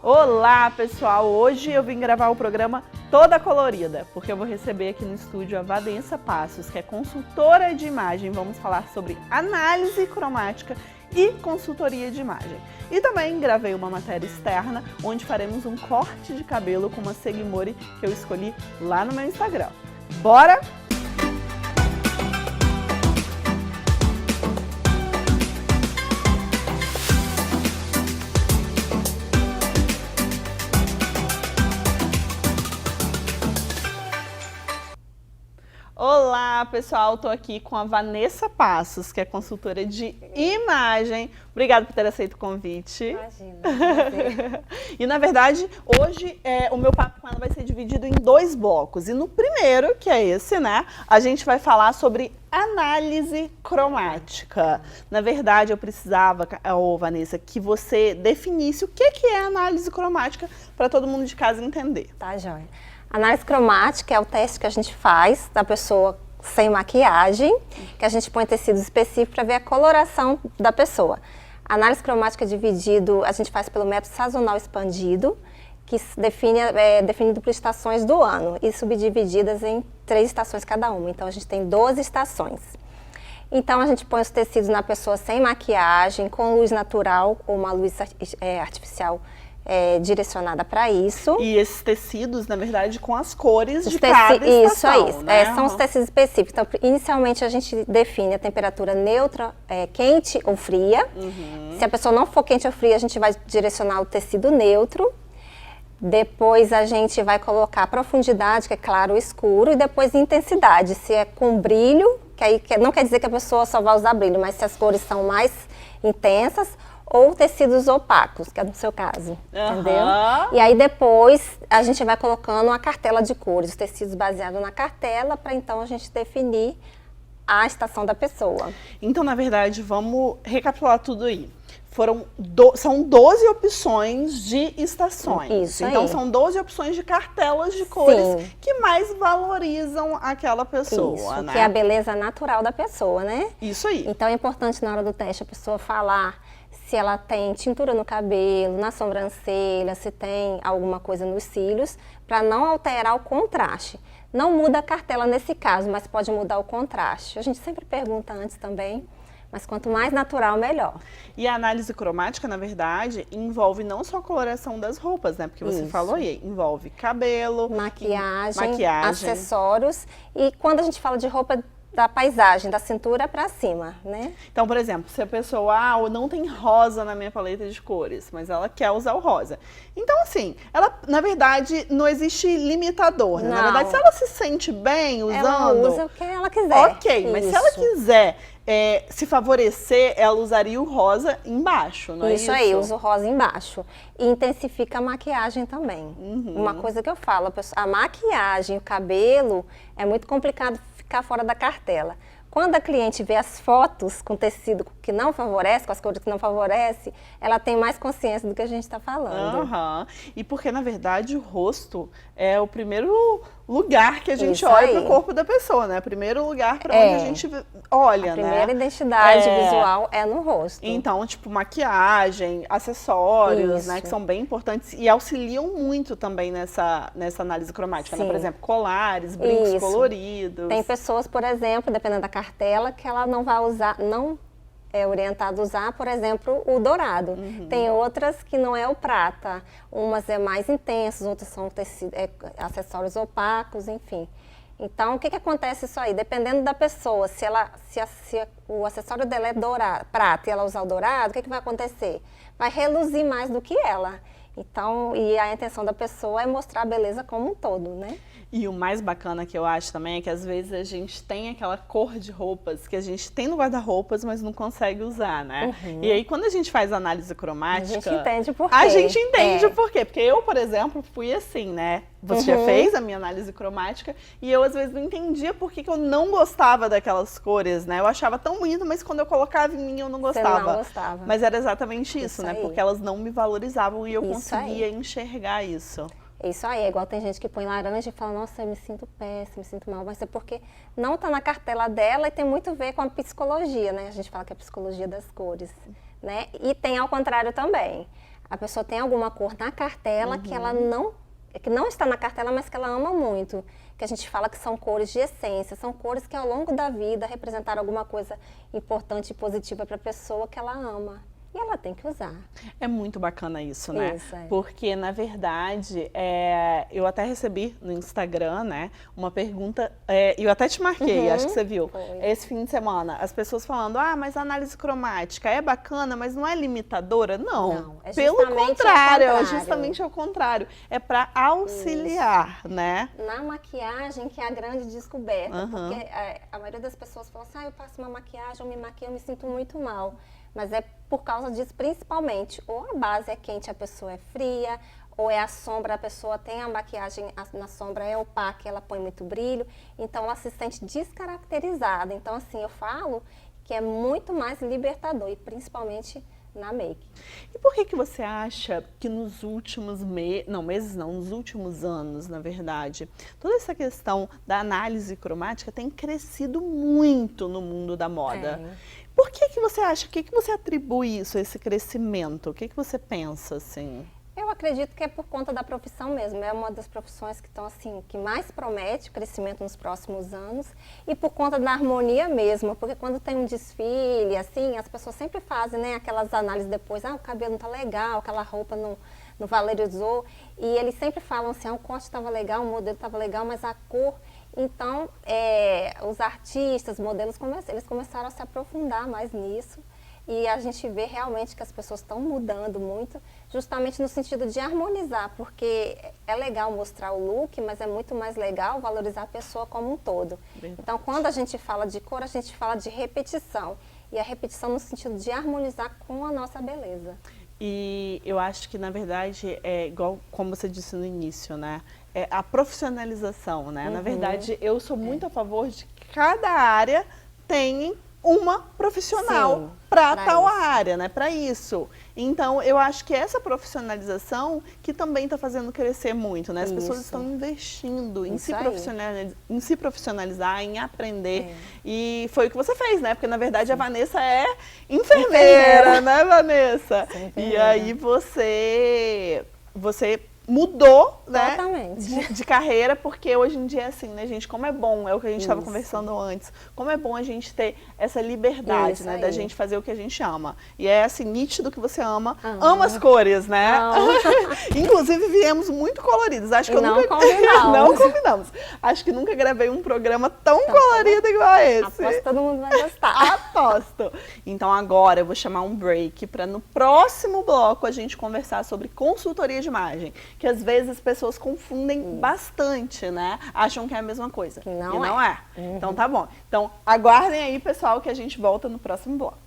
Olá, pessoal! Hoje eu vim gravar o programa toda colorida, porque eu vou receber aqui no estúdio a Vanessa Passos, que é consultora de imagem. Vamos falar sobre análise cromática e consultoria de imagem. E também gravei uma matéria externa, onde faremos um corte de cabelo com uma Segimori que eu escolhi lá no meu Instagram. Bora? Olá, pessoal! Estou aqui com a Vanessa Passos, que é consultora de imagem. Obrigada por ter aceito o convite. Imagina. E, na verdade, hoje o meu papo com ela vai ser dividido em dois blocos. E no primeiro, que é esse, né, a gente vai falar sobre análise cromática. Na verdade, eu precisava, Vanessa, que você definisse o que é análise cromática para todo mundo de casa entender. Tá, joia. Análise cromática é o teste que a gente faz da pessoa sem maquiagem, que a gente põe tecido específico para ver a coloração da pessoa. A análise cromática é dividido, a gente faz pelo método sazonal expandido, que é definido por estações do ano e subdivididas em 3 estações cada uma. Então a gente tem 12 estações. Então a gente põe os tecidos na pessoa sem maquiagem, com luz natural ou uma luz artificial direcionada para isso. E esses tecidos, na verdade, com as cores de cada estação, Isso. Né? São os tecidos específicos. Então, inicialmente, a gente define a temperatura neutra, quente ou fria. Se a pessoa não for quente ou fria, a gente vai direcionar o tecido neutro. Depois, a gente vai colocar a profundidade, que é claro ou escuro, e depois intensidade, se é com brilho, que aí não quer dizer que a pessoa só vai usar brilho, mas se as cores são mais intensas, ou tecidos opacos, que é no seu caso, entendeu? E aí depois a gente vai colocando uma cartela de cores, os tecidos baseados na cartela, para então a gente definir a estação da pessoa. Então, na verdade, vamos recapitular tudo aí. São 12 opções de estações. Isso então, aí. são 12 opções de cartelas de cores Sim. que mais valorizam aquela pessoa, Isso, né? que é a beleza natural da pessoa, né? Isso aí. Então é importante na hora do teste a pessoa falar se ela tem tintura no cabelo, na sobrancelha, se tem alguma coisa nos cílios, para não alterar o contraste. Não muda a cartela nesse caso, mas pode mudar o contraste. A gente sempre pergunta antes também, mas quanto mais natural, melhor. E a análise cromática, na verdade, envolve não só a coloração das roupas, né? Porque você falou aí, envolve cabelo, maquiagem, acessórios. E quando a gente fala de roupa, da paisagem, da cintura para cima, né? Então, por exemplo, se a pessoa não tem rosa na minha paleta de cores, mas ela quer usar o rosa. Então, assim, ela, na verdade, não existe limitador, né? Não. Na verdade, se ela se sente bem usando... Ela usa o que ela quiser. Ok, mas se ela quiser se favorecer, ela usaria o rosa embaixo, não é isso? Isso aí, usa o rosa embaixo. E intensifica a maquiagem também. Uma coisa que eu falo, a maquiagem, o cabelo, é muito complicado ficar fora da cartela. Quando a cliente vê as fotos com tecido que não favorece, com as cores que não favorece, ela tem mais consciência do que a gente está falando. E porque, na verdade, o rosto é o primeiro lugar que a gente Isso olha aí. para o corpo da pessoa, né? Primeiro lugar para onde a gente olha, A né? primeira identidade visual é no rosto. Então, tipo, maquiagem, acessórios, né? Isso. Que são bem importantes e auxiliam muito também nessa análise cromática, né? Sim. Por exemplo, colares, brincos Isso. coloridos. Tem pessoas, por exemplo, dependendo da cartela, que ela não vai usar, não é orientada a usar, por exemplo, o dourado. Tem outras que não é o prata. Umas é mais intensas, outras são acessórios opacos, enfim. Então, o que acontece isso aí? Dependendo da pessoa, se o acessório dela é dourado, prata e ela usar o dourado, o que vai acontecer? Vai reluzir mais do que ela. Então, e a intenção da pessoa é mostrar a beleza como um todo, né? E o mais bacana que eu acho também é que às vezes a gente tem aquela cor de roupas que a gente tem no guarda-roupas, mas não consegue usar, né? E aí quando a gente faz análise cromática... A gente entende por quê. A gente entende o porquê. Porque eu, por exemplo, fui assim, né? Você já fez a minha análise cromática e eu às vezes não entendia por que eu não gostava daquelas cores, né? Eu achava tão bonito, mas quando eu colocava em mim eu não gostava. Você não gostava. Mas era exatamente isso, né? Aí. Porque elas não me valorizavam e eu Isso conseguia aí. enxergar isso. Isso aí, é igual tem gente que põe laranja e fala, nossa, eu me sinto péssima, me sinto mal, mas é porque não está na cartela dela e tem muito a ver com a psicologia, né? A gente fala que é a psicologia das cores, né? E tem ao contrário também. A pessoa tem alguma cor na cartela que ela não está na cartela, mas que ela ama muito. Que a gente fala que são cores de essência, são cores que ao longo da vida representaram alguma coisa importante e positiva para a pessoa que ela ama. E ela tem que usar. É muito bacana isso, né? Isso, é. Porque, na verdade, eu até recebi no Instagram, né, uma pergunta, eu até te marquei, acho que você viu, esse fim de semana, as pessoas falando, mas a análise cromática é bacana, mas não é limitadora? Não, é pelo contrário, é justamente ao contrário. É para auxiliar, né? Na maquiagem que é a grande descoberta, porque a maioria das pessoas fala assim, eu passo uma maquiagem, eu me maquio, eu me sinto muito mal. Mas é por causa disso, principalmente, ou a base é quente, a pessoa é fria, ou é a sombra, a pessoa tem a maquiagem na sombra, é opaca, ela põe muito brilho, então ela se sente descaracterizada. Então, assim, eu falo que é muito mais libertador, e principalmente na make. E por que você acha que nos últimos nos últimos anos, na verdade, toda essa questão da análise cromática tem crescido muito no mundo da moda? Por que você acha? O que você atribui isso, esse crescimento? O que você pensa, assim? Eu acredito que é por conta da profissão mesmo. É uma das profissões que estão assim, que mais promete crescimento nos próximos anos e por conta da harmonia mesmo. Porque quando tem um desfile, assim, as pessoas sempre fazem, né, aquelas análises depois, o cabelo não tá legal, aquela roupa não valorizou. E eles sempre falam assim, o corte estava legal, o modelo estava legal, mas a cor... Então, os artistas, modelos, eles começaram a se aprofundar mais nisso e a gente vê realmente que as pessoas estão mudando muito, justamente no sentido de harmonizar, porque é legal mostrar o look, mas é muito mais legal valorizar a pessoa como um todo. Verdade. Então, quando a gente fala de cor, a gente fala de repetição, e a repetição no sentido de harmonizar com a nossa beleza. E eu acho que, na verdade, é igual como você disse no início, né? É a profissionalização, né? Na verdade, eu sou muito a favor de que cada área tenha uma profissional para tal área, né? Para isso. Então, eu acho que essa profissionalização que também está fazendo crescer muito, né? As pessoas estão investindo em se profissionalizar, em aprender. E foi o que você fez, né? Porque, na verdade, a Vanessa é enfermeira, né, Vanessa? E aí você mudou, né, de carreira, porque hoje em dia é assim, né, gente, como é bom, é o que a gente estava conversando antes, como é bom a gente ter essa liberdade, né, da gente fazer o que a gente ama. E é assim, nítido que você ama as cores, né? Inclusive, viemos muito coloridos. Acho que não combinamos. Acho que nunca gravei um programa tão colorido igual esse. Aposto que todo mundo vai gostar. Aposto. Então agora eu vou chamar um break para no próximo bloco a gente conversar sobre consultoria de imagem. Que às vezes as pessoas confundem bastante, né? Acham que é a mesma coisa. E não é. Então tá bom. Então aguardem aí, pessoal, que a gente volta no próximo bloco.